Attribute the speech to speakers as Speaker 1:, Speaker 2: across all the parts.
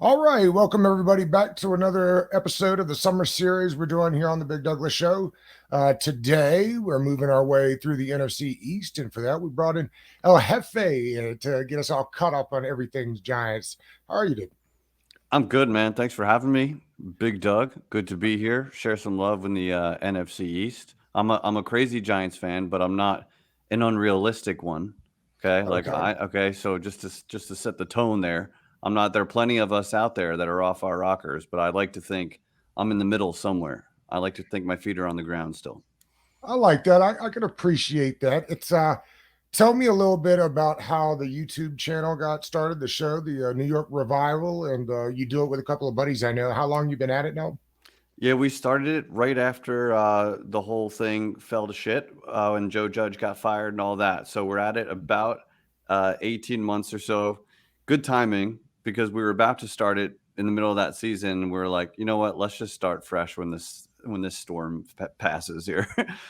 Speaker 1: All right, welcome everybody back to another episode of the summer series we're doing here on the Big Douglas Show. Today, we're moving our way through the NFC East, and for that, we brought in El Jefe to get us all caught up on everything's Giants. How are you, dude?
Speaker 2: I'm good, man. Thanks for having me, Big Doug. Good to be here. Share some love in the NFC East. I'm a crazy Giants fan, but I'm not an unrealistic one. Okay,
Speaker 1: Okay.
Speaker 2: so just to set the tone there, I'm not. There are plenty of us out there that are off our rockers, but I like to think I'm in the middle somewhere. I like to think my feet are on the ground still.
Speaker 1: I like that. I can appreciate that. Tell me a little bit about how the YouTube channel got started, the show, the New York Revival, and you do it with a couple of buddies I know. How long you been at it now?
Speaker 2: Yeah, we started it right after the whole thing fell to shit when Joe Judge got fired and all that. So we're at it about 18 months or so. Good timing because we were about to start it in the middle of that season. And we are like, you know what? Let's just start fresh when this storm passes here.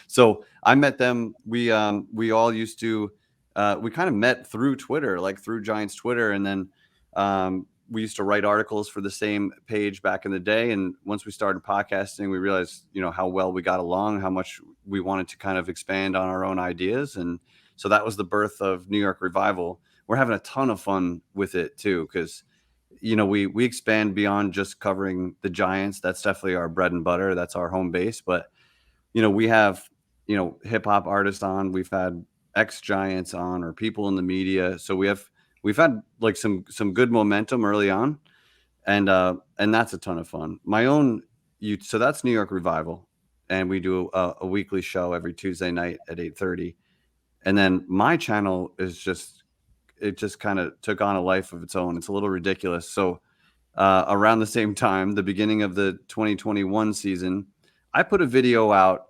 Speaker 2: So I met them. We all used to we kind of met through Twitter, like through Giants Twitter, and then we used to write articles for the same page back in the day. And once we started podcasting, we realized, how well we got along, how much we wanted to kind of expand on our own ideas. And so that was the birth of New York Revival. We're having a ton of fun with it too, because we expand beyond just covering the Giants. That's definitely our bread and butter. That's our home base. But we have hip hop artists on. We've had ex Giants on or people in the media. So we've had like some good momentum early on, and that's a ton of fun. So that's New York Revival, and we do a weekly show every Tuesday night at 8:30. And then my channel it just kind of took on a life of its own. It's a little ridiculous. So around the same time, the beginning of the 2021 season, I put a video out,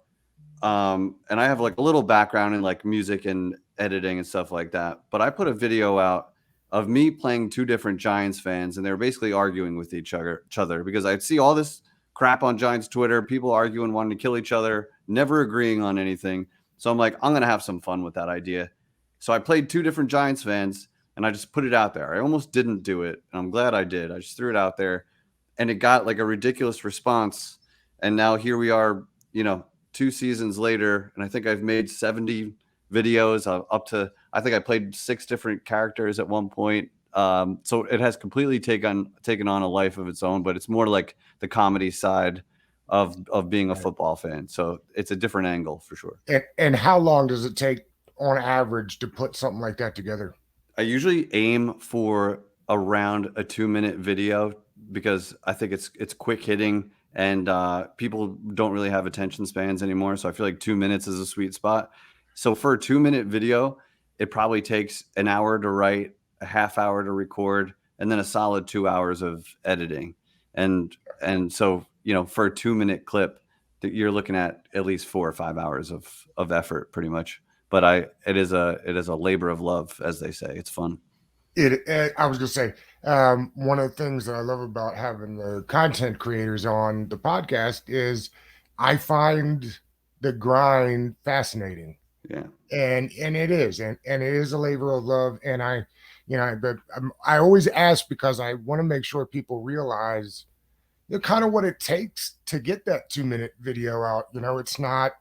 Speaker 2: and I have like a little background in like music and editing and stuff like that. But I put a video out of me playing two different Giants fans, and they were basically arguing with each other because I'd see all this crap on Giants Twitter, people arguing, wanting to kill each other, never agreeing on anything. So I'm like, I'm gonna have some fun with that idea. So I played two different Giants fans, and I just put it out there. I almost didn't do it, and I'm glad I did. I just threw it out there, and it got like a ridiculous response. And now here we are, 2 seasons later, and I think I've made 70 videos up to, I think I played 6 different characters at one point. So it has completely taken on a life of its own, but it's more like the comedy side of being a
Speaker 1: Right.
Speaker 2: football fan. So it's a different angle for sure.
Speaker 1: And how long does it take on average to put something like that together?
Speaker 2: I usually aim for around a 2-minute video because I think it's quick hitting, and people don't really have attention spans anymore. So I feel like 2 minutes is a sweet spot. So for a 2-minute video, it probably takes an hour to write, a half hour to record, and then a solid 2 hours of editing. And so for a 2-minute clip, you're looking at least 4 or 5 hours of effort, pretty much. But it is a labor of love, as they say. It's fun.
Speaker 1: I was gonna say, one of the things that I love about having the content creators on the podcast is I find the grind fascinating,
Speaker 2: Yeah.
Speaker 1: and it is, and it is a labor of love. And but I always ask because I want to make sure people realize kind of what it takes to get that 2 minute video out. It's not.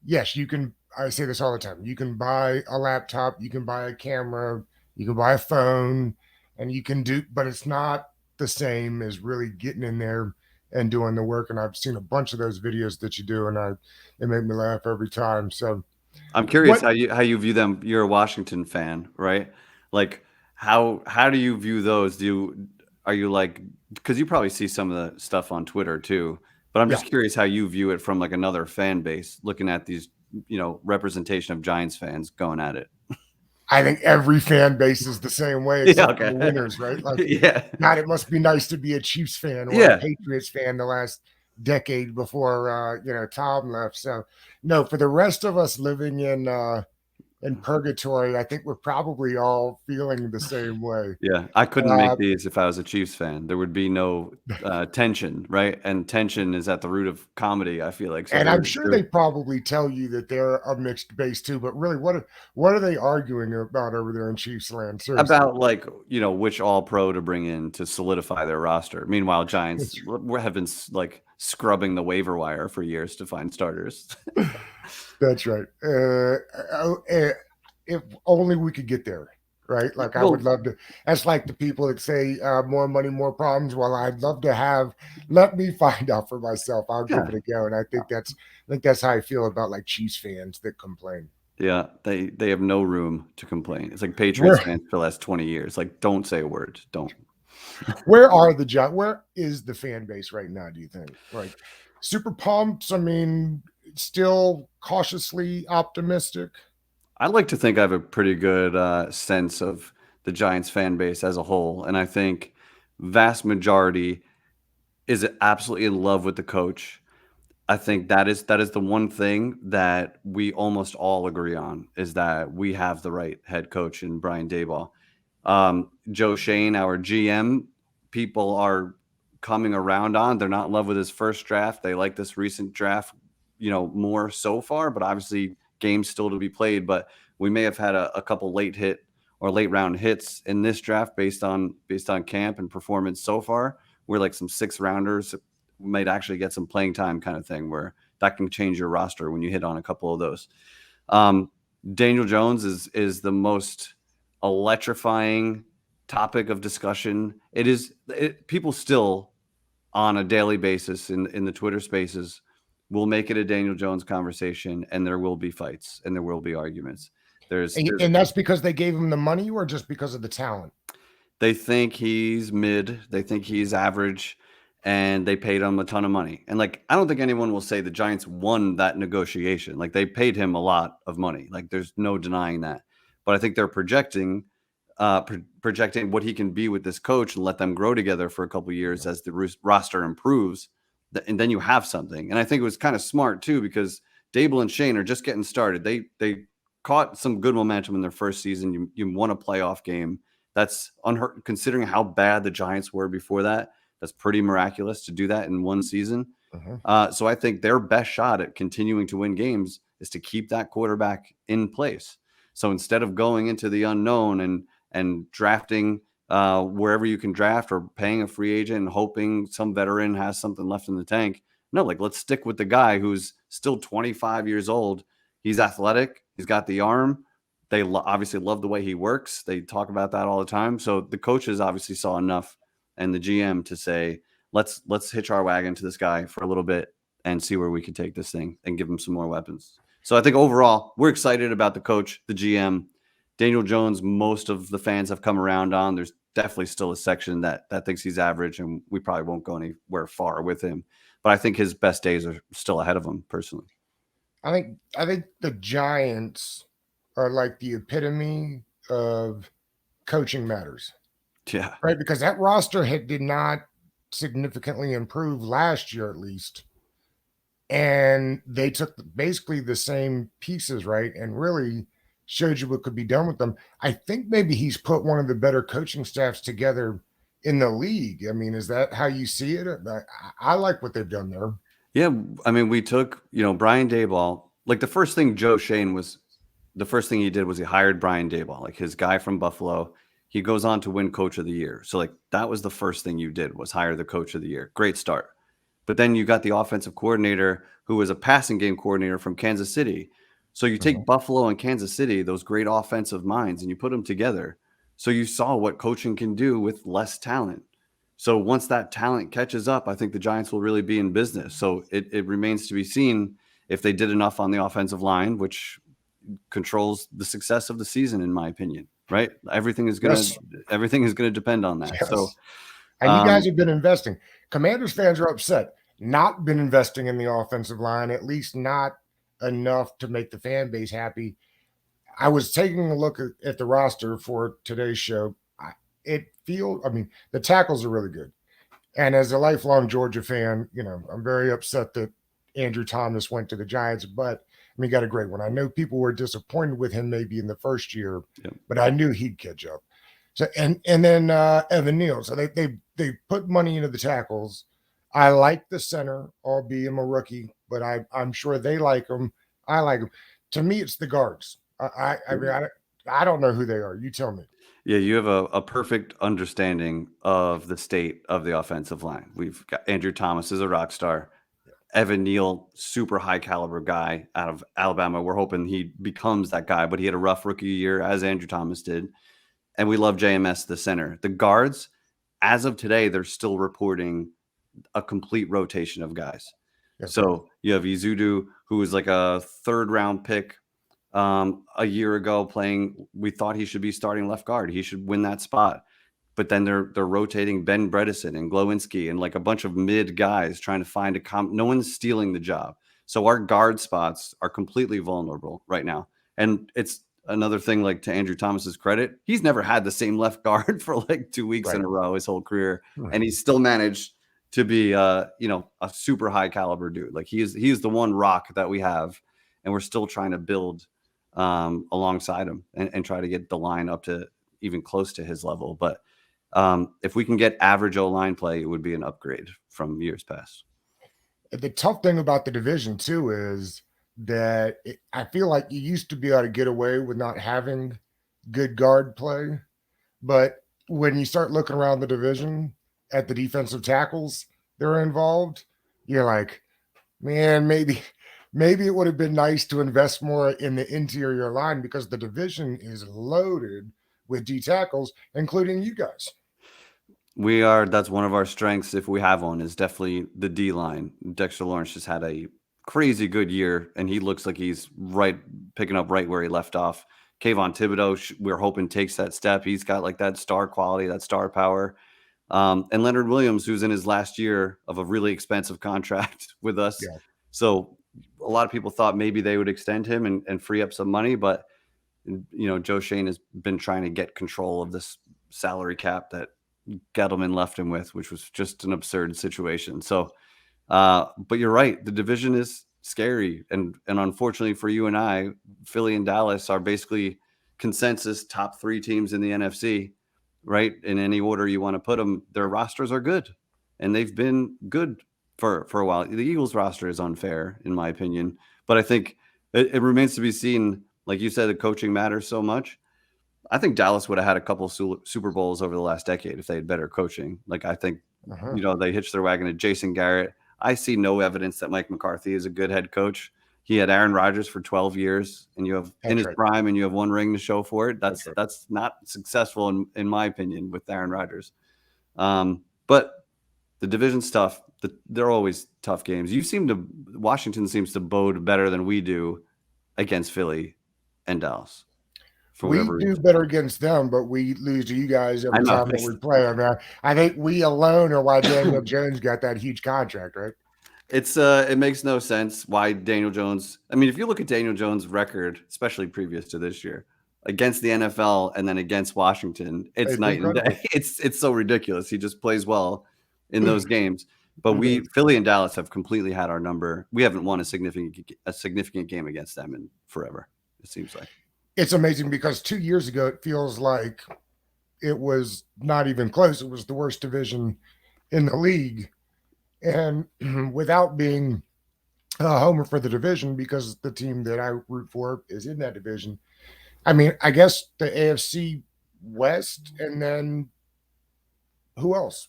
Speaker 1: Yes, you can. I say this all the time. You can buy a laptop, you can buy a camera, you can buy a phone, and you can do, but it's not the same as really getting in there and doing the work. And I've seen a bunch of those videos that you do, and it made me laugh every time. So,
Speaker 2: I'm curious
Speaker 1: what?
Speaker 2: how you view them. You're a Washington fan, right? Like how do you view those? Are you like, because you probably see some of the stuff on Twitter too, but I'm
Speaker 1: Yeah,
Speaker 2: just curious how you view it from like another fan base, looking at these, representation of Giants fans going at it.
Speaker 1: I think every fan base is the same way,
Speaker 2: Yeah,
Speaker 1: except for the
Speaker 2: okay.
Speaker 1: winners, right? Like,
Speaker 2: Yeah.
Speaker 1: God, it must be nice to be a Chiefs fan or a
Speaker 2: Yeah.
Speaker 1: Patriots fan the last decade before Tom left. So no, for the rest of us living in purgatory. I think we're probably all feeling the same way.
Speaker 2: Yeah, I couldn't make
Speaker 1: Uh,
Speaker 2: these if I was a Chiefs fan. There would be no tension, right? And tension is at the root of comedy, I feel like. So
Speaker 1: and
Speaker 2: there,
Speaker 1: I'm sure
Speaker 2: there
Speaker 1: they probably tell you that they're a mixed base too. But really, what are they arguing about over there in Chiefs land? Seriously.
Speaker 2: about like which all pro to bring in to solidify their roster. Meanwhile, Giants have been like scrubbing the waiver wire for years to find starters.
Speaker 1: That's right. If only we could get there, right? Like I would
Speaker 2: Well,
Speaker 1: love to. That's like the people that say more money, more problems. Well, I'd love to have. Let me find out for myself. I'll give
Speaker 2: yeah,
Speaker 1: it a go. And I think that's how I feel about like Chiefs fans that complain.
Speaker 2: yeah, they have no room to complain. It's like Patriots
Speaker 1: Where
Speaker 2: fans for the last 20 years. Like, don't say a word. Don't.
Speaker 1: where are the Where is the fan base right now? Do you think like super pumped? I mean, still cautiously optimistic.
Speaker 2: I like to think I have a pretty good sense of the Giants fan base as a whole, and I think vast majority is absolutely in love with the coach. I think that is the one thing that we almost all agree on is that we have the right head coach in Brian Daboll. Joe Shane, our GM, people are coming around on. They're not in love with his first draft. They like this recent draft, more so far, but obviously games still to be played. But we may have had a couple late hit or late round hits in this draft based on camp and performance so far. We're like some six rounders might actually get some playing time kind of thing where that can change your roster when you hit on a couple of those. Um, Daniel Jones is the most electrifying topic of discussion. People still on a daily basis in the Twitter spaces will make it a Daniel Jones conversation, and there will be fights and there will be arguments. There's
Speaker 1: And that's because they gave him the money, or just because of the talent.
Speaker 2: They think he's mid, they think he's average, and they paid him a ton of money. And like, I don't think anyone will say the Giants won that negotiation. Like, they paid him a lot of money. Like, there's no denying that. But I think they're projecting what he can be with this coach and let them grow together for a couple of years as the roster improves. And then you have something. And I think it was kind of smart too, because Dable and Shane are just getting started. They caught some good momentum in their first season. You won a playoff game. That's unheard, considering how bad the Giants were before that. That's pretty miraculous to do that in one season.
Speaker 1: Uh-huh.
Speaker 2: So I think their best shot at continuing to win games is to keep that quarterback in place. So instead of going into the unknown and drafting wherever you can draft or paying a free agent and hoping some veteran has something left in the tank, no, like, let's stick with the guy who's still 25 years old. He's athletic. He's got the arm. They obviously love the way he works. They talk about that all the time. So the coaches obviously saw enough, and the GM to say, let's hitch our wagon to this guy for a little bit and see where we can take this thing and give him some more weapons. So I think overall, we're excited about the coach, the GM, Daniel Jones. Most of the fans have come around on. There's definitely still a section that thinks he's average, and we probably won't go anywhere far with him. But I think his best days are still ahead of him, personally.
Speaker 1: I think the Giants are like the epitome of coaching matters,
Speaker 2: Yeah.
Speaker 1: right? Because that roster did not significantly improve last year, at least, and they took basically the same pieces, right, and really showed you what could be done with them. I think maybe he's put one of the better coaching staffs together in the league. I mean, is that how you see it? I like what they've done there.
Speaker 2: Yeah, I mean, we took, Brian Daboll. Like, the first thing he did was he hired Brian Daboll, like his guy from Buffalo. He goes on to win Coach of the Year. So, like, that was the first thing you did, was hire the Coach of the Year. Great start. But then you got the offensive coordinator who was a passing game coordinator from Kansas City. So you take
Speaker 1: Mhm.
Speaker 2: Buffalo and Kansas City, those great offensive minds, and you put them together. So you saw what coaching can do with less talent. So once that talent catches up, I think the Giants will really be in business. So it remains to be seen if they did enough on the offensive line, which controls the success of the season, in my opinion. Right?
Speaker 1: Yes,
Speaker 2: Everything is gonna depend on that. So
Speaker 1: yes. And you guys
Speaker 2: um,
Speaker 1: have been investing. Commanders fans are upset, not been investing in the offensive line, at least not enough to make the fan base happy. I was taking a look at the roster for today's show. I mean, the tackles are really good. And as a lifelong Georgia fan, I'm very upset that Andrew Thomas went to the Giants. But mean, he got a great one. I know people were disappointed with him maybe in the first year,
Speaker 2: Yep.
Speaker 1: but I knew he'd catch up. So and then Evan Neal. So they put money into the tackles. I like the center, albeit I'm a rookie, but I'm sure they like him. I like him. To me, it's the guards. I mean I don't know who they are. You tell me.
Speaker 2: Yeah, you have a perfect understanding of the state of the offensive line. We've got Andrew Thomas is a rock star. Evan Neal, super high caliber guy out of Alabama. We're hoping he becomes that guy, but he had a rough rookie year, as Andrew Thomas did. And we love JMS, the center. The guards, as of today, they're still reporting a complete rotation of guys.
Speaker 1: Yes, sir.
Speaker 2: So you have Izudu, who was like a third round pick a year ago playing. We thought he should be starting left guard. He should win that spot. But then they're rotating Ben Bredesen and Glowinski and like a bunch of mid guys trying to find no one's stealing the job. So our guard spots are completely vulnerable right now. And it's another thing, like to Andrew Thomas's credit, he's never had the same left guard for like 2 weeks in
Speaker 1: Right.
Speaker 2: a row his whole career.
Speaker 1: Right.
Speaker 2: And he's still managed to be a super high caliber dude. Like he is the one rock that we have, and we're still trying to build alongside him and try to get the line up to even close to his level. But if we can get average O line play, it would be an upgrade from years past.
Speaker 1: The tough thing about the division too is that I feel like you used to be able to get away with not having good guard play, but when you start looking around the division at the defensive tackles that are involved, you're like, man, maybe it would have been nice to invest more in the interior line because the division is loaded with D tackles, including you guys.
Speaker 2: That's one of our strengths, if we have one, is definitely the D line. Dexter Lawrence just had a crazy good year, and he looks like he's picking up right where he left off. Kayvon Thibodeau, we're hoping takes that step. He's got like that star quality, that star power. And Leonard Williams, who's in his last year of a really expensive contract with us.
Speaker 1: Yeah.
Speaker 2: So a lot of people thought maybe they would extend him and free up some money, but Joe Shane has been trying to get control of this salary cap that Gettleman left him with, which was just an absurd situation. So, but you're right, the division is scary, and unfortunately for you and I, Philly and Dallas are basically consensus top 3 teams in the NFC. Right, in any order you want to put them, their rosters are good, and they've been good for a while. The Eagles roster is unfair, in my opinion, but I think it remains to be seen. Like you said, the coaching matters so much. I think Dallas would have had a couple Super Bowls over the last decade if they had better coaching. Like I think,
Speaker 1: Uh-huh.
Speaker 2: they hitched their wagon to Jason Garrett. I see no evidence that Mike McCarthy is a good head coach. He had Aaron Rodgers for 12 years, and you have in
Speaker 1: That's
Speaker 2: his
Speaker 1: right.
Speaker 2: prime, and you have one ring to show for it.
Speaker 1: That's
Speaker 2: That's
Speaker 1: right.
Speaker 2: that's not successful in my opinion with Aaron Rodgers. But the division's tough. They're always tough games. Washington seems to bode better than we do against Philly and Dallas for
Speaker 1: We
Speaker 2: whatever
Speaker 1: do
Speaker 2: reason.
Speaker 1: better against them, but we lose to you guys
Speaker 2: I
Speaker 1: every
Speaker 2: know.
Speaker 1: time that we play. I mean, I think we alone are why Daniel Jones got that huge contract, right?
Speaker 2: It makes no sense why Daniel Jones. I mean, if you look at Daniel Jones' record, especially previous to this year, against the NFL and then against Washington, it's
Speaker 1: It's
Speaker 2: night and
Speaker 1: incredible.
Speaker 2: day. It's so ridiculous. He just plays well in those games. But
Speaker 1: He does.
Speaker 2: Philly and Dallas have completely had our number. We haven't won a significant game against them in forever. It seems like.
Speaker 1: It's amazing because 2 years ago it feels like it was not even close. It was the worst division in the league, and without being a homer for the division, because the team that I root for is in that division. I mean, I guess the AFC West, and then who else?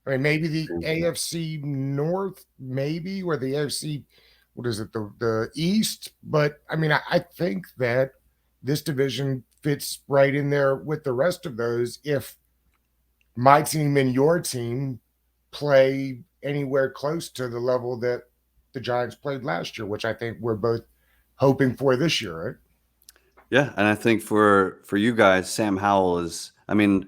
Speaker 1: I mean, maybe the AFC North, maybe, or the AFC, what is it, the East? But I mean, I think that this division fits right in there with the rest of those. If my team and your team play anywhere close to the level that the Giants played last year, which I think we're both hoping for this year, right?
Speaker 2: Yeah, and I think for you guys, Sam Howell is. I mean,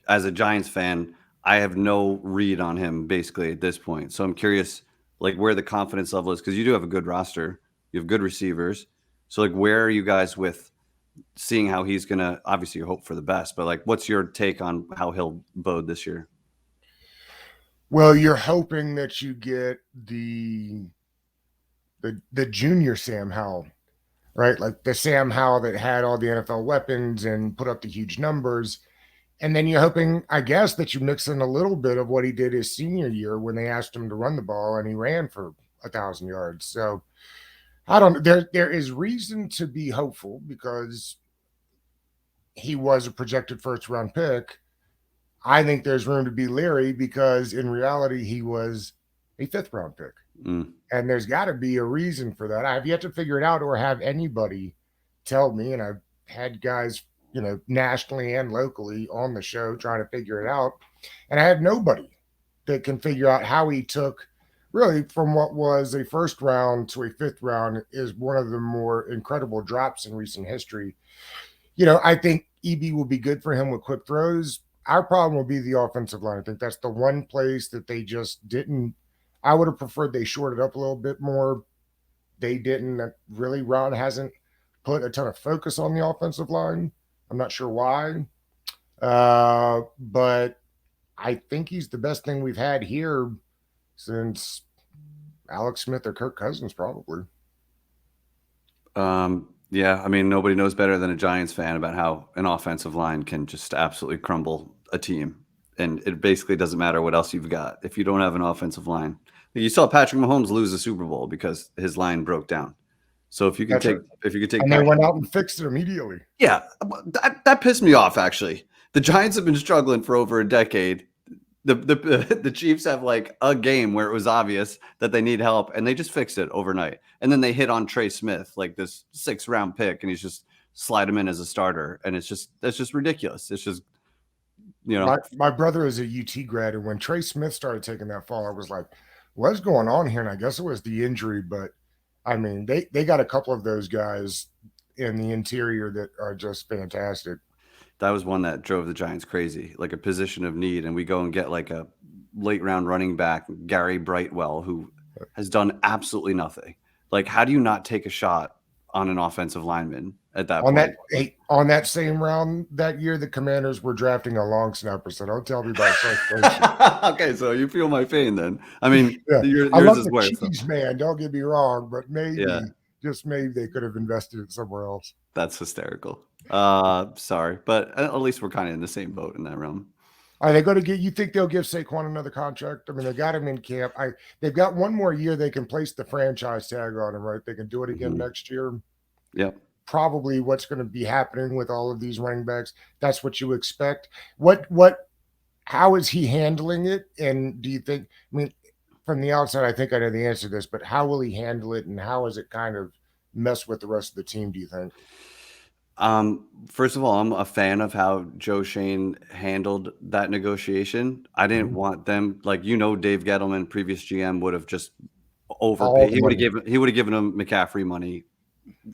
Speaker 2: as a Giants fan, I have no read on him basically at this point. So I'm curious, like where the confidence level is because you do have a good roster, you have good receivers. So like, where are you guys with seeing how he's gonna? Obviously, you hope for the best, but like, what's your take on how he'll bode this year?
Speaker 1: Well, you're hoping that you get the junior Sam Howell. right? Like the Sam Howell that had all the NFL weapons and put up the huge numbers. And then you're hoping, I guess, that you mix in a little bit of what he did his senior year when they asked him to run the ball and he ran for 1,000 yards. So I don't. There is reason to be hopeful because he was a projected first round pick. I think there's room to be leery because in reality he was a fifth round pick,
Speaker 2: Mm.
Speaker 1: and there's got to be a reason for that. I've yet to figure it out or have anybody tell me, and I've had guys, nationally and locally on the show trying to figure it out, and I have nobody that can figure out how he took really from what was a first round to a fifth round is one of the more incredible drops in recent history. I think EB will be good for him with quick throws. Our problem will be the offensive line. I think that's the one place that they just didn't. I would have preferred they shorted up a little bit more. They didn't. Really, Ron hasn't put a ton of focus on the offensive line. I'm not sure why, but I think he's the best thing we've had here since Alex Smith or Kirk Cousins, probably.
Speaker 2: Yeah, I mean, nobody knows better than a Giants fan about how an offensive line can just absolutely crumble a team. And it basically doesn't matter what else you've got if you don't have an offensive line. You saw Patrick Mahomes lose the Super Bowl because his line broke down. So
Speaker 1: That's right.
Speaker 2: if you could take
Speaker 1: And they
Speaker 2: Patrick,
Speaker 1: went out and fixed it immediately.
Speaker 2: yeah, that pissed me off actually. The Giants have been struggling for over a decade. The Chiefs have like a game where it was obvious that they need help, and they just fixed it overnight. And then they hit on Trey Smith, like this 6th-round pick, and he's just slide him in as a starter, and that's just ridiculous. It's just you know
Speaker 1: My brother is a UT grad, and when Trey Smith started taking that fall, I was like, "What's going on here?" And I guess it was the injury, but I mean, they got a couple of those guys in the interior that are just fantastic.
Speaker 2: that was one that drove the Giants crazy, like a position of need, and we go and get like a late round running back, Gary Brightwell, who has done absolutely nothing. Like, how do you not take a shot on an offensive lineman at that
Speaker 1: On that
Speaker 2: point?
Speaker 1: on that same round that year, the Commanders were drafting a long snapper, so don't tell me about frustration.
Speaker 2: Okay, so you feel my pain then. I mean,
Speaker 1: Yeah, I
Speaker 2: yours
Speaker 1: love
Speaker 2: is
Speaker 1: the
Speaker 2: worse. So.
Speaker 1: cheese, man. Don't get me wrong, but
Speaker 2: Yeah,
Speaker 1: maybe, just maybe, they could have invested it somewhere else.
Speaker 2: that's hysterical. Sorry, but at least we're kind of in the same boat in that realm.
Speaker 1: Are they going to get? You think they'll give Saquon another contract? I mean, they got him in camp. They've got one more year. They can place the franchise tag on him, right? They can do it again
Speaker 2: Hmm.
Speaker 1: next year.
Speaker 2: Yep.
Speaker 1: Probably what's going to be happening with all of these running backs. That's what you expect. What? How is he handling it? And do you think? I mean, from the outside, I think I know the answer to this, but how will he handle it, and how is it kind of mess with the rest of the team? Do you think?
Speaker 2: First of all, I'm a fan of how Joe Shane handled that negotiation. I didn't
Speaker 1: Mhm.
Speaker 2: want them like Dave Gettleman, previous GM, would have just
Speaker 1: All
Speaker 2: overpaid.
Speaker 1: the money.
Speaker 2: He would have given him McCaffrey money,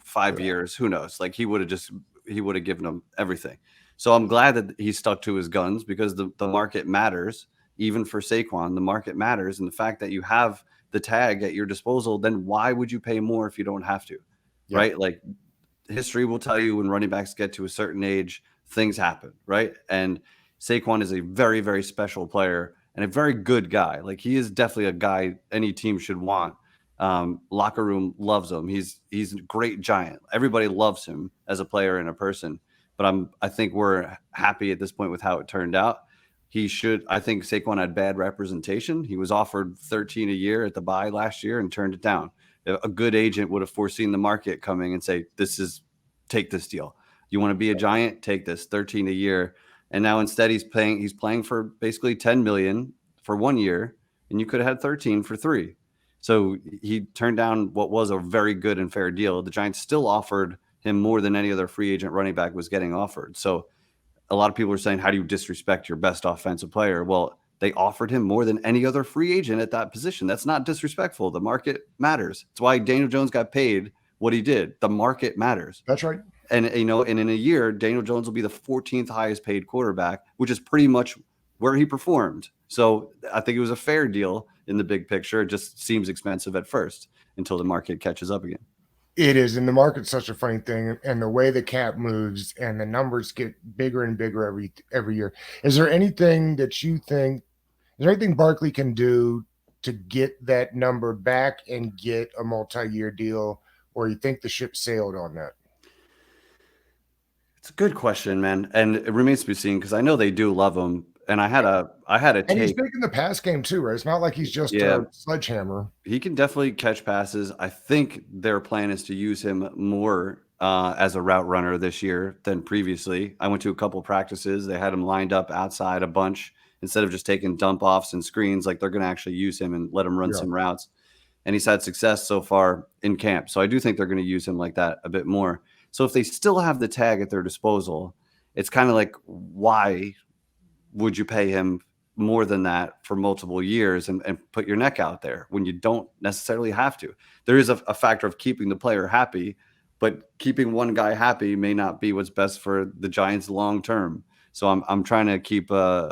Speaker 2: five
Speaker 1: Yeah.
Speaker 2: years. Who knows? Like he would have given him everything. So I'm glad that he stuck to his guns because the market matters. Even for Saquon, the market matters, and the fact that you have the tag at your disposal, then why would you pay more if you don't have to?
Speaker 1: Yeah.
Speaker 2: Right? Like history will tell you when running backs get to a certain age, things happen, right? And Saquon is a very, very special player and a very good guy. Like he is definitely a guy any team should want. Locker room loves him. He's a great Giant. Everybody loves him as a player and a person. But I think we're happy at this point with how it turned out. He should. I think Saquon had bad representation. He was offered 13 a year at the buy last year and turned it down. A good agent would have foreseen the market coming and say, take this deal. You want to be a Giant? Take this 13 a year. And now instead he's playing for basically 10 million for 1 year, and you could have had 13 for 3. So he turned down what was a very good and fair deal. The Giants still offered him more than any other free agent running back was getting offered. So a lot of people are saying, how do you disrespect your best offensive player? Well, they offered him more than any other free agent at that position. That's not disrespectful. The market matters. It's why Daniel Jones got paid what he did. The market matters.
Speaker 1: That's right.
Speaker 2: And and in a year, Daniel Jones will be the 14th highest paid quarterback, which is pretty much where he performed. So I think it was a fair deal in the big picture. It just seems expensive at first until the market catches up again.
Speaker 1: It is, and the market's such a funny thing, and the way the cap moves and the numbers get bigger and bigger every year. Is there anything that you think? Is there anything Barkley can do to get that number back and get a multi-year deal, or you think the ship sailed on that?
Speaker 2: It's a good question, man, and it remains to be seen because I know they do love him. And I had a
Speaker 1: And he's
Speaker 2: take.
Speaker 1: big in the pass game too, right? It's not like he's just
Speaker 2: Yeah,
Speaker 1: a sledgehammer.
Speaker 2: he can definitely catch passes. I think their plan is to use him more as a route runner this year than previously. I went to a couple practices. They had him lined up outside a bunch instead of just taking dump offs and screens. Like they're going to actually use him and let him run
Speaker 1: Yeah.
Speaker 2: some routes. And he's had success so far in camp. So I do think they're going to use him like that a bit more. So if they still have the tag at their disposal, it's kind of like, why would you pay him more than that for multiple years and put your neck out there when you don't necessarily have to? There is a factor of keeping the player happy, but keeping one guy happy may not be what's best for the Giants long term. So I'm trying to keep an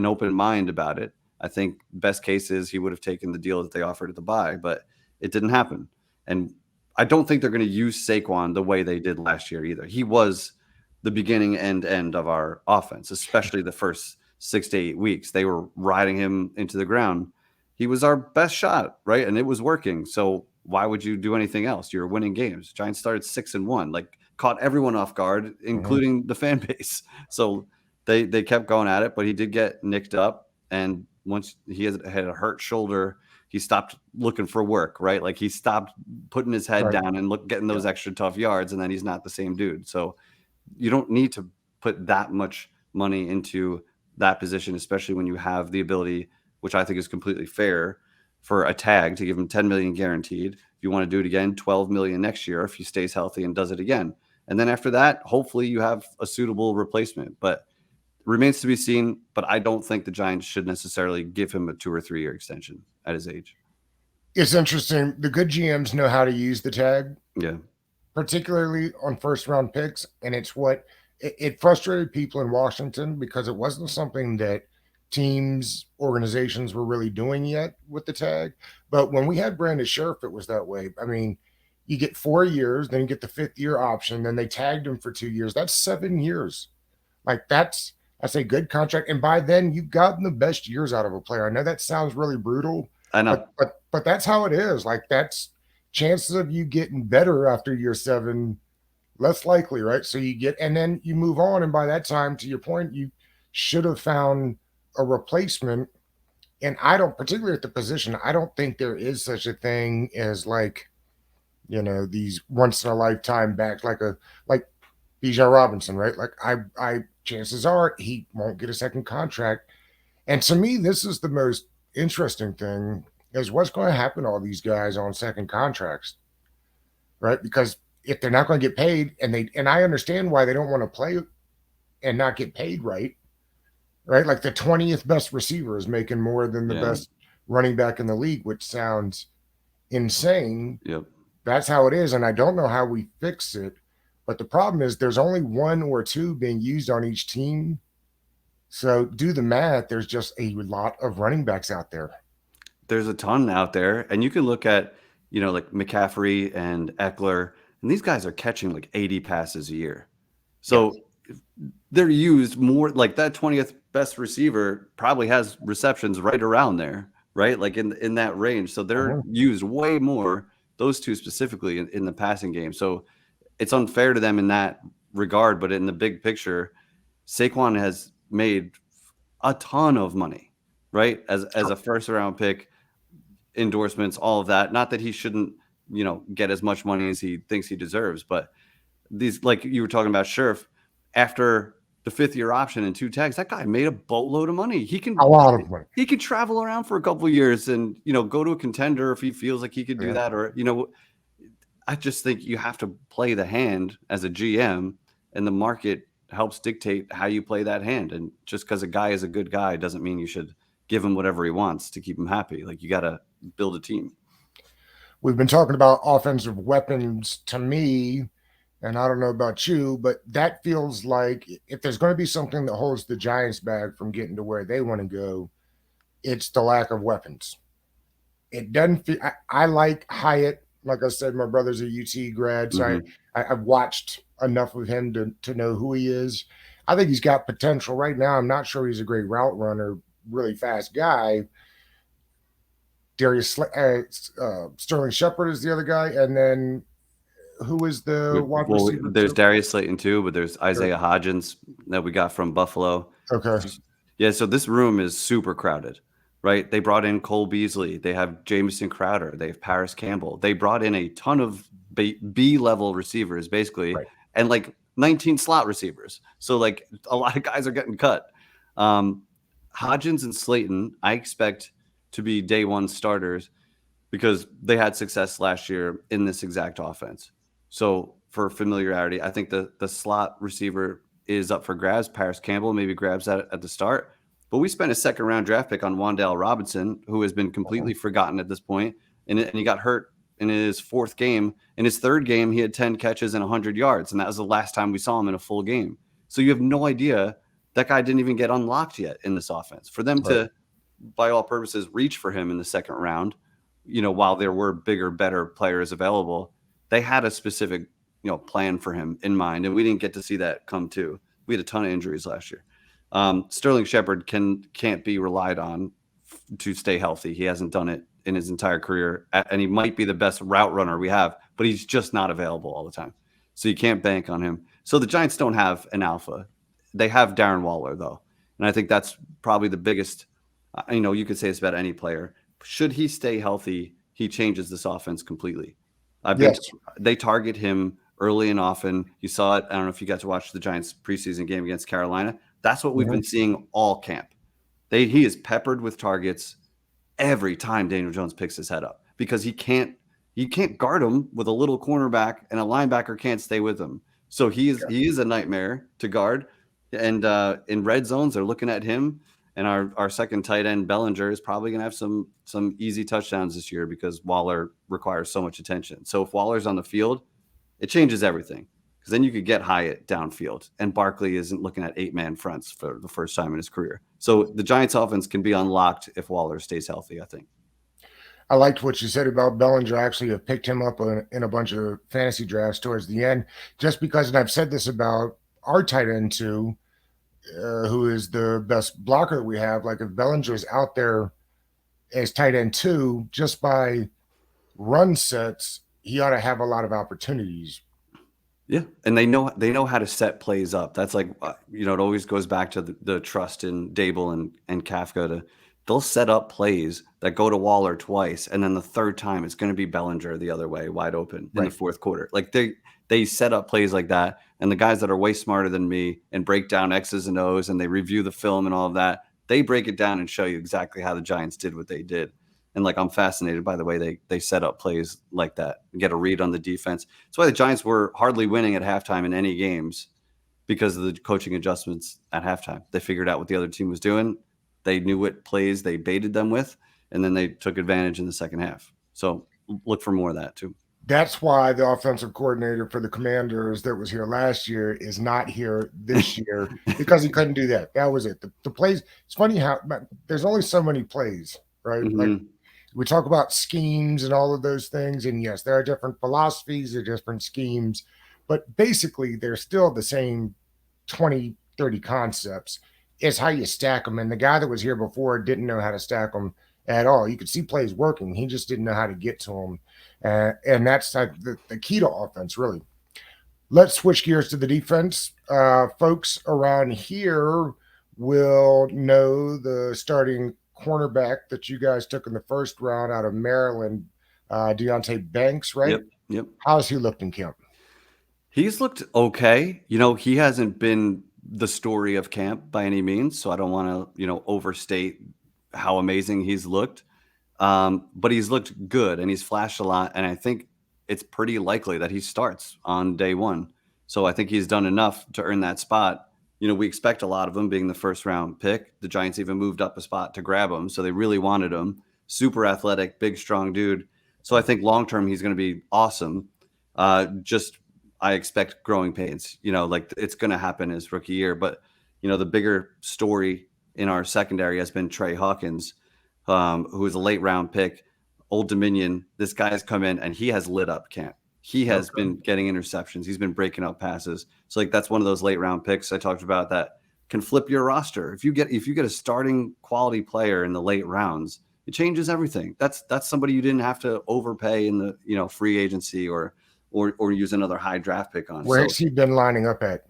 Speaker 2: open mind about it. I think best case is he would have taken the deal that they offered at the buy, but it didn't happen. And I don't think they're going to use Saquon the way they did last year either. He was the beginning and end of our offense, especially the first 6 to 8 weeks. They were riding him into the ground. He was our best shot, right? And it was working. So why would you do anything else? You're winning games. Giants started 6-1, like caught everyone off guard,
Speaker 1: Mhm.
Speaker 2: including the fan base. So they kept going at it, but he did get nicked up. And once he had a hurt shoulder, he stopped looking for work, right? Like he stopped putting his head
Speaker 1: Right.
Speaker 2: down and getting
Speaker 1: Yeah.
Speaker 2: those extra tough yards, and then he's not the same dude. So you don't need to put that much money into that position, especially when you have the ability, which I think is completely fair, for a tag to give him 10 million guaranteed. If you want to do it again, 12 million next year if he stays healthy and does it again. And then after that, hopefully you have a suitable replacement. But remains to be seen. But I don't think the Giants should necessarily give him a 2 or 3 year extension at his age.
Speaker 1: It's interesting. The good GMs know how to use the tag,
Speaker 2: Yeah.
Speaker 1: particularly on first round picks. And it's what it frustrated people in Washington because it wasn't something that teams, organizations were really doing yet with the tag. But when we had Brandon Sheriff, it was that way. I mean, you get 4 years, then you get the fifth year option, then they tagged him for 2 years. That's 7 years. Like that's a good contract. And by then you've gotten the best years out of a player. I know that sounds really brutal,
Speaker 2: I know.
Speaker 1: but that's how it is. Like that's chances of you getting better after year seven less likely, right? So you get and then you move on, and by that time, to your point, you should have found a replacement. And I don't, particularly at the position, I don't think there is such a thing as like these once in a lifetime backs like Bijan Robinson, right? Like I chances are he won't get a second contract. And to me, this is the most interesting thing is what's going to happen to all these guys on second contracts, right? Because if they're not going to get paid and I understand why they don't want to play and not get paid right? Like the 20th best receiver is making more than the
Speaker 2: Yeah.
Speaker 1: best running back in the league, which sounds insane.
Speaker 2: Yep.
Speaker 1: That's how it is. And I don't know how we fix it. But the problem is there's only one or two being used on each team. So do the math. There's just a lot of running backs out there.
Speaker 2: There's a ton out there, and you can look at, like McCaffrey and Eckler, and these guys are catching like 80 passes a year.
Speaker 1: Yeah.
Speaker 2: So they're used more, like that 20th best receiver probably has receptions right around there, right? Like in that range. So they're
Speaker 1: Uh-huh.
Speaker 2: used way more, those two specifically in the passing game. So it's unfair to them in that regard, but in the big picture, Saquon has made a ton of money, right? As
Speaker 1: Sure.
Speaker 2: a first round pick, endorsements, all of that. Not that he shouldn't, get as much money as he thinks he deserves, but these, like you were talking about, Sheriff, after the fifth year option and two tags, that guy made a boatload of money. He
Speaker 1: A
Speaker 2: can
Speaker 1: lot of money.
Speaker 2: he could travel around for a couple of years and go to a contender if he feels like he could do
Speaker 1: Yeah.
Speaker 2: that, or I just think you have to play the hand as a GM, and the market helps dictate how you play that hand. And just because a guy is a good guy doesn't mean you should give him whatever he wants to keep him happy. Like you got to build a team.
Speaker 1: We've been talking about offensive weapons to me, and I don't know about you, but that feels like if there's going to be something that holds the Giants back from getting to where they want to go, it's the lack of weapons. It doesn't feel. I like Hyatt. Like I said, my brother's a UT grad, so
Speaker 2: Hmm.
Speaker 1: I've watched enough of him to know who he is. I think he's got potential. Right now, I'm not sure he's a great route runner, really fast guy. Sterling Shepard is the other guy, and then who is the wide
Speaker 2: Well,
Speaker 1: receiver
Speaker 2: there's
Speaker 1: too?
Speaker 2: Darius Slayton too, but there's
Speaker 1: Or-
Speaker 2: Isaiah Hodgins that we got from Buffalo.
Speaker 1: Okay,
Speaker 2: Yeah, so this room is super crowded, right? They brought in Cole Beasley. They have Jamison Crowder. They have Paris Campbell. They brought in a ton of B level receivers, basically,
Speaker 1: right.
Speaker 2: and like 19 slot receivers. So like a lot of guys are getting cut. Um, Hodgins and Slayton, I expect to be day one starters because they had success last year in this exact offense. So for familiarity, I think the slot receiver is up for grabs. Paris Campbell maybe grabs that at the start. But we spent a second round draft pick on Wan'Dale Robinson, who has been
Speaker 1: Mhm.
Speaker 2: completely forgotten at this point, and he got hurt in his fourth game. In his third game, he had 10 catches and 100 yards, and that was the last time we saw him in a full game. So you have no idea that guy didn't even get unlocked yet in this offense. For them
Speaker 1: Right.
Speaker 2: to, by all purposes, reach for him in the second round, while there were bigger, better players available, they had a specific, plan for him in mind, and we didn't get to see that come to. We had a ton of injuries last year. Sterling Shepard can't be relied on to stay healthy. He hasn't done it in his entire career, and he might be the best route runner we have, but he's just not available all the time. So you can't bank on him. So the Giants don't have an alpha. They have Darren Waller though, and I think that's probably the biggest. You could say this about any player. Should he stay healthy, he changes this offense completely. I've been
Speaker 1: Yes.
Speaker 2: they target him early and often. You saw it. I don't know if you got to watch the Giants preseason game against Carolina. That's what we've
Speaker 1: Mhm.
Speaker 2: been seeing all camp. He is peppered with targets every time Daniel Jones picks his head up because he can't guard him with a little cornerback, and a linebacker can't stay with him. So he is a nightmare to guard. And in red zones, they're looking at him. And our second tight end Bellinger is probably going to have some easy touchdowns this year because Waller requires so much attention. So if Waller's on the field, it changes everything because then you could get Hyatt downfield, and Barkley isn't looking at 8-man fronts for the first time in his career. So the Giants' offense can be unlocked if Waller stays healthy, I think.
Speaker 1: I liked what you said about Bellinger. I actually have picked him up in a bunch of fantasy drafts towards the end, just because, and I've said this about our tight end too, who is the best blocker that we have. Like if Bellinger is out there as tight end two, just by run sets, he ought to have a lot of opportunities.
Speaker 2: Yeah, and they know how to set plays up. That's like it always goes back to the trust in Dable and Kafka. They'll set up plays that go to Waller twice, and then the third time it's going to be Bellinger the other way, wide open in the
Speaker 1: Right.
Speaker 2: fourth quarter. Like they set up plays like that, and the guys that are way smarter than me and break down X's and O's and they review the film and all of that, they break it down and show you exactly how the Giants did what they did. And like I'm fascinated by the way they set up plays like that and get a read on the defense. That's why the Giants were hardly winning at halftime in any games because of the coaching adjustments at halftime. They figured out what the other team was doing. They knew what plays they baited them with, and then they took advantage in the second half. So look for more of that too.
Speaker 1: That's why the offensive coordinator for the Commanders that was here last year is not here this year because he couldn't do that. That was it. The plays. It's funny how there's only so many plays, right? Like
Speaker 2: Mm-hmm.
Speaker 1: we talk about schemes and all of those things, and yes, there are different philosophies, there are different schemes, but basically they're still the same 20, 30 concepts. It's how you stack them. And the guy that was here before didn't know how to stack them at all. You could see plays working. He just didn't know how to get to them. And that's the key to offense, really. Let's switch gears to the defense. Folks around here will know the starting cornerback that you guys took in the first round out of Maryland, Deontay Banks, right?
Speaker 2: Yep. Yep.
Speaker 1: How's he looked in camp?
Speaker 2: He's looked okay. He hasn't been the story of camp by any means, so I don't want to, overstate how amazing he's looked. But he's looked good and he's flashed a lot, and I think it's pretty likely that he starts on day one. So I think he's done enough to earn that spot. We expect a lot of him being the first round pick. The Giants even moved up a spot to grab him, so they really wanted him. Super athletic, big, strong dude. So I think long term he's going to be awesome. Just I expect growing pains. Like it's going to happen his rookie year. But the bigger story in our secondary has been Trey Hawkins, who is a late round pick, Old Dominion. This guy has come in and he has lit up camp. He has
Speaker 1: Okay.
Speaker 2: been getting interceptions. He's been breaking up passes. So like that's one of those late round picks I talked about that can flip your roster. If you get a starting quality player in the late rounds, it changes everything. That's somebody you didn't have to overpay in the free agency or or use another high draft pick on.
Speaker 1: Where
Speaker 2: So
Speaker 1: has he been lining up at?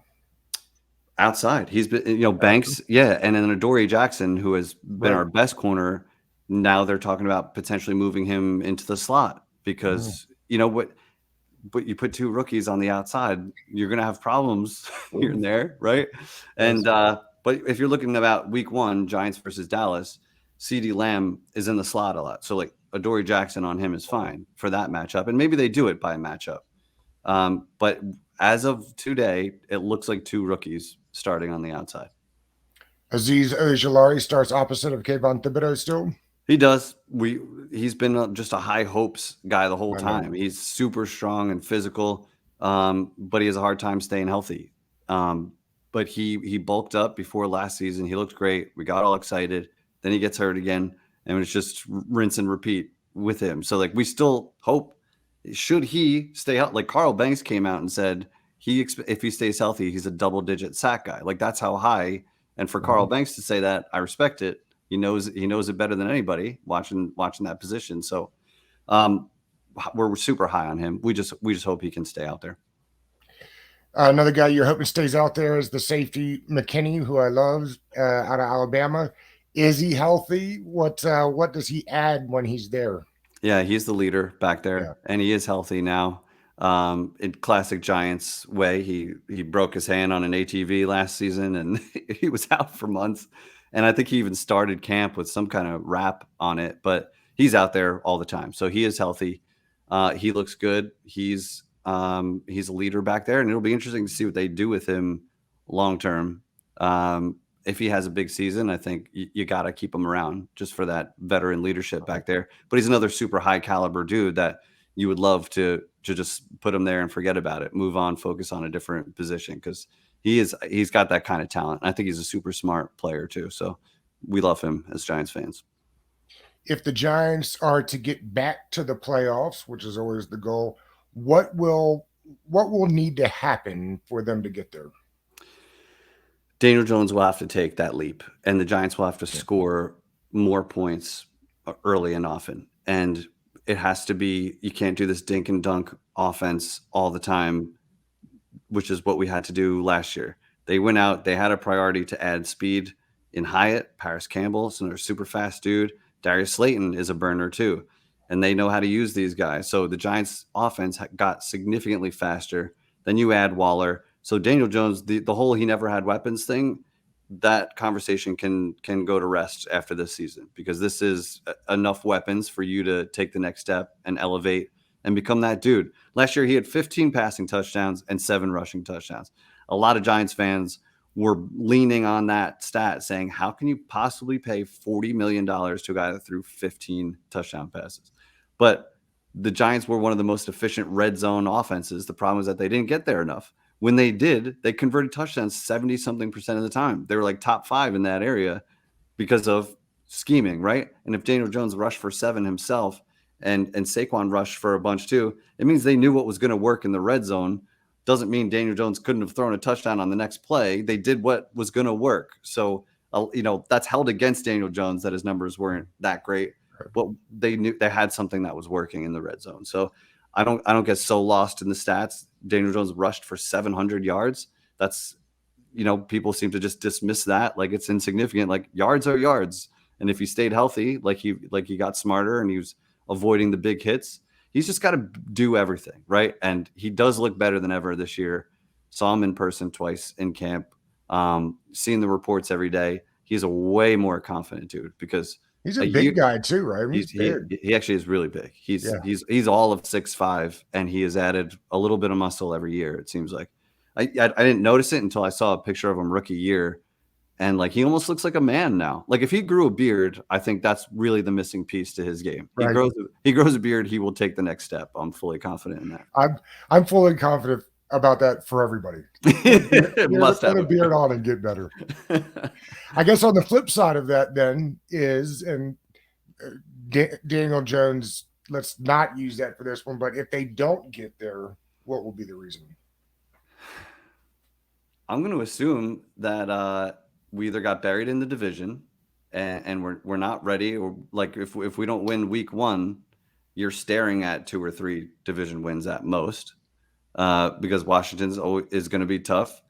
Speaker 2: outside, he's been,
Speaker 1: Outside?
Speaker 2: Banks, yeah, and then Adoree Jackson, who has been
Speaker 1: Right.
Speaker 2: our best corner. Now they're talking about potentially moving him into the slot
Speaker 1: Mhm.
Speaker 2: because what, but you put two rookies on the outside, you're going to have problems here and there, right?
Speaker 1: Yes.
Speaker 2: And but if you're looking about week one, Giants versus Dallas, CD Lamb is in the slot a lot. So like Adoree Jackson on him is fine for that matchup. And maybe they do it by matchup. But as of today, it looks like two rookies starting on the outside.
Speaker 1: Aziz Ojulari starts opposite of Kayvon Thibodeau still.
Speaker 2: He does. He's been just a high hopes guy the whole
Speaker 1: I know.
Speaker 2: time. He's super strong and physical, but he has a hard time staying healthy. Um, but he bulked up before last season. He looked great. We got all excited. Then he gets hurt again, and it's just rinse and repeat with him. So like we still hope, should he stay out? Like Carl Banks came out and said if he stays healthy, he's a double digit sack guy. Like that's how high. And for Carl
Speaker 1: Mhm.
Speaker 2: Banks to say that, I respect it. He knows it better than anybody watching that position. So um, we're super high on him. We just hope he can stay out there.
Speaker 1: Another guy you're hoping stays out there is the safety McKinney, who I love, out of Alabama. Is he healthy? What does he add when he's there?
Speaker 2: Yeah, he's the leader back
Speaker 1: Yeah.
Speaker 2: there, and he is healthy now. In classic Giants way, he broke his hand on an ATV last season, and he was out for months. And I think he even started camp with some kind of wrap on it, but he's out there all the time, so he is healthy. He looks good. He's a leader back there, and it'll be interesting to see what they do with him long term. If he has a big season, I think you got to keep him around just for that veteran leadership back there. But he's another super high caliber dude that you would love to just put him there and forget about it, move on, focus on a different position because he's got that kind of talent. I think he's a super smart player too. So we love him as Giants fans.
Speaker 1: If the Giants are to get back to the playoffs, which is always the goal, what will what will need to happen for them to get there?
Speaker 2: Daniel Jones will have to take that leap, and the Giants will have to
Speaker 1: Yeah.
Speaker 2: score more points early and often. And it has to be, you can't do this dink and dunk offense all the time, which is what we had to do last year. They went out, they had a priority to add speed in Hyatt. Paris Campbell is another super fast dude. Darius Slayton is a burner too. And they know how to use these guys. So the Giants offense got significantly faster. Then you add Waller. So Daniel Jones, the whole he never had weapons thing, that conversation can go to rest after this season because this is enough weapons for you to take the next step and elevate and become that dude. Last year he had 15 passing touchdowns and 7 rushing touchdowns. A lot of Giants fans were leaning on that stat saying, how can you possibly pay $40 million to a guy that threw 15 touchdown passes? But the Giants were one of the most efficient red zone offenses. The problem is that they didn't get there enough. When they did, they converted touchdowns 70 something percent of the time. They were like top 5 in that area because of scheming, right? And if Daniel Jones rushed for 7 himself and Saquon rushed for a bunch too, it means they knew what was going to work in the red zone. Doesn't mean Daniel Jones couldn't have thrown a touchdown on the next play. They did what was going to work. So, that's held against Daniel Jones that his numbers weren't that great, but they knew they had something that was working in the red zone. So I don't get so lost in the stats. Daniel Jones rushed for 700 yards. That's, people seem to just dismiss that like it's insignificant. Like yards are yards, and if he stayed healthy, like he got smarter and he was avoiding the big hits, he's just got to do everything right. And he does look better than ever this year. Saw him in person twice in camp. Seeing the reports every day, he's a way more confident dude because
Speaker 1: He's a
Speaker 2: a year
Speaker 1: big guy too, right? I mean, he's
Speaker 2: He's he
Speaker 1: big.
Speaker 2: he actually is really big. He's
Speaker 1: Yeah.
Speaker 2: he's all of 6'5", and he has added a little bit of muscle every year, it seems like. I didn't notice it until I saw a picture of him rookie year, and, like, he almost looks like a man now. Like, if he grew a beard, I think that's really the missing piece to his game.
Speaker 1: Right.
Speaker 2: He grows a beard, he will take the next step. I'm fully confident in that.
Speaker 1: I'm fully confident about that for everybody. Put a beard,
Speaker 2: Must
Speaker 1: put
Speaker 2: have
Speaker 1: a
Speaker 2: a
Speaker 1: beard
Speaker 2: beard.
Speaker 1: on and get better. I guess on the flip side of that, then is and Daniel Jones. Let's not use that for this one. But if they don't get there, what will be the reason?
Speaker 2: I'm gonna assume that, we either got buried in the division and we're not ready, or, like, if we don't win week 1, you're staring at 2 or 3 division wins at most. because Washington's is going to be tough,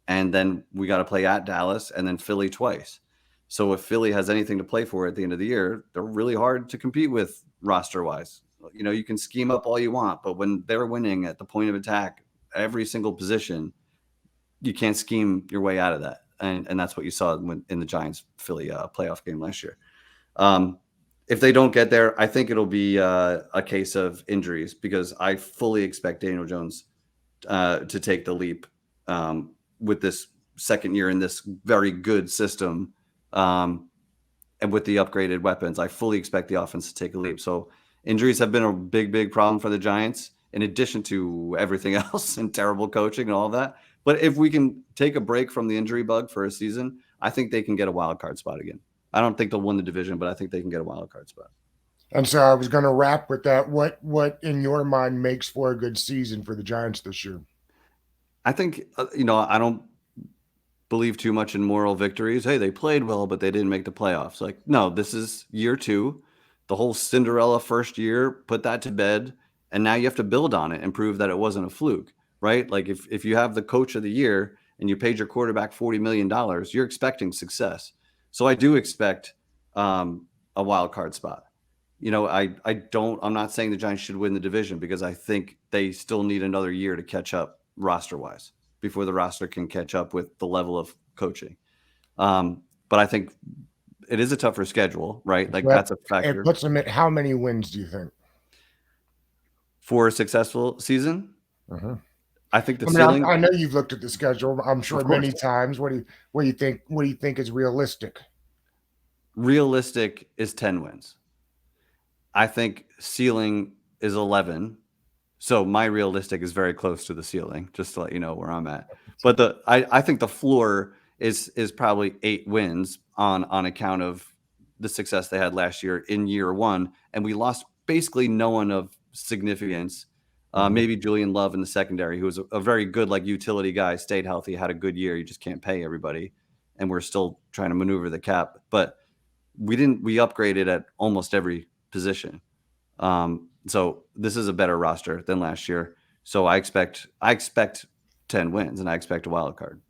Speaker 2: and then we got to play at Dallas and then Philly twice. So if Philly has anything to play for at the end of the year, they're really hard to compete with roster wise. You can scheme up all you want, but when they're winning at the point of attack, every single position, you can't scheme your way out of that. And that's what you saw in the Giants Philly playoff game last year. If they don't get there, I think it'll be a case of injuries, because I fully expect Daniel Jones to take the leap with this second year in this very good system, and with the upgraded weapons. I fully expect the offense to take a leap. So injuries have been a big, big problem for the Giants, in addition to everything else and terrible coaching and all that. But if we can take a break from the injury bug for a season, I think they can get a wild card spot again. I don't think they'll win the division, but I think they can get a wild card spot.
Speaker 1: And so I was going to wrap with that. What in your mind makes for a good season for the Giants this year?
Speaker 2: I think, I don't believe too much in moral victories. Hey, they played well, but they didn't make the playoffs. Like, no, this is year 2. The whole Cinderella first year, put that to bed. And now you have to build on it and prove that it wasn't a fluke, right? Like if you have the coach of the year and you paid your quarterback $40 million, you're expecting success. So I do expect a wild card spot. I'm not saying the Giants should win the division, because I think they still need another year to catch up roster wise before the roster can catch up with the level of coaching. But I think it is a tougher schedule, right? Like,
Speaker 1: Well,
Speaker 2: that's a
Speaker 1: it
Speaker 2: factor
Speaker 1: puts them at how many wins do you think?
Speaker 2: for a successful season.
Speaker 1: Uh-huh.
Speaker 2: I think the
Speaker 1: I mean, I
Speaker 2: ceiling,
Speaker 1: know you've looked at the schedule. I'm sure
Speaker 2: of course,
Speaker 1: many times. What do you think? What do you think is realistic?
Speaker 2: realistic is 10 wins. I think ceiling is 11. So my realistic is very close to the ceiling, just to let you know where I'm at. But I think the floor is probably 8 wins on account of the success they had last year in year 1, and we lost basically no one of significance.
Speaker 1: Mhm.
Speaker 2: Maybe Julian Love in the secondary, who was a very good utility guy, stayed healthy, had a good year. You just can't pay everybody, and we're still trying to maneuver the cap. But we upgraded at almost every position. So this is a better roster than last year. So I expect 10 wins, and I expect a wild card.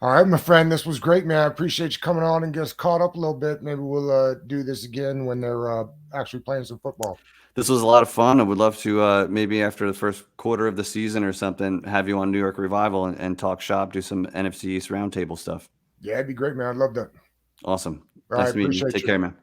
Speaker 1: All right, my friend, this was great, man. I appreciate you coming on and get us caught up a little bit. Maybe we'll do this again when they're actually playing some football.
Speaker 2: This was a lot of fun. I would love to maybe after the first quarter of the season or something, have you on New York Revival and talk shop, do some NFC East roundtable stuff.
Speaker 1: Yeah, it'd be great, man. I'd love that.
Speaker 2: Awesome.
Speaker 1: All right,
Speaker 2: Nice meeting you.
Speaker 1: appreciate
Speaker 2: Take
Speaker 1: you.
Speaker 2: care, man.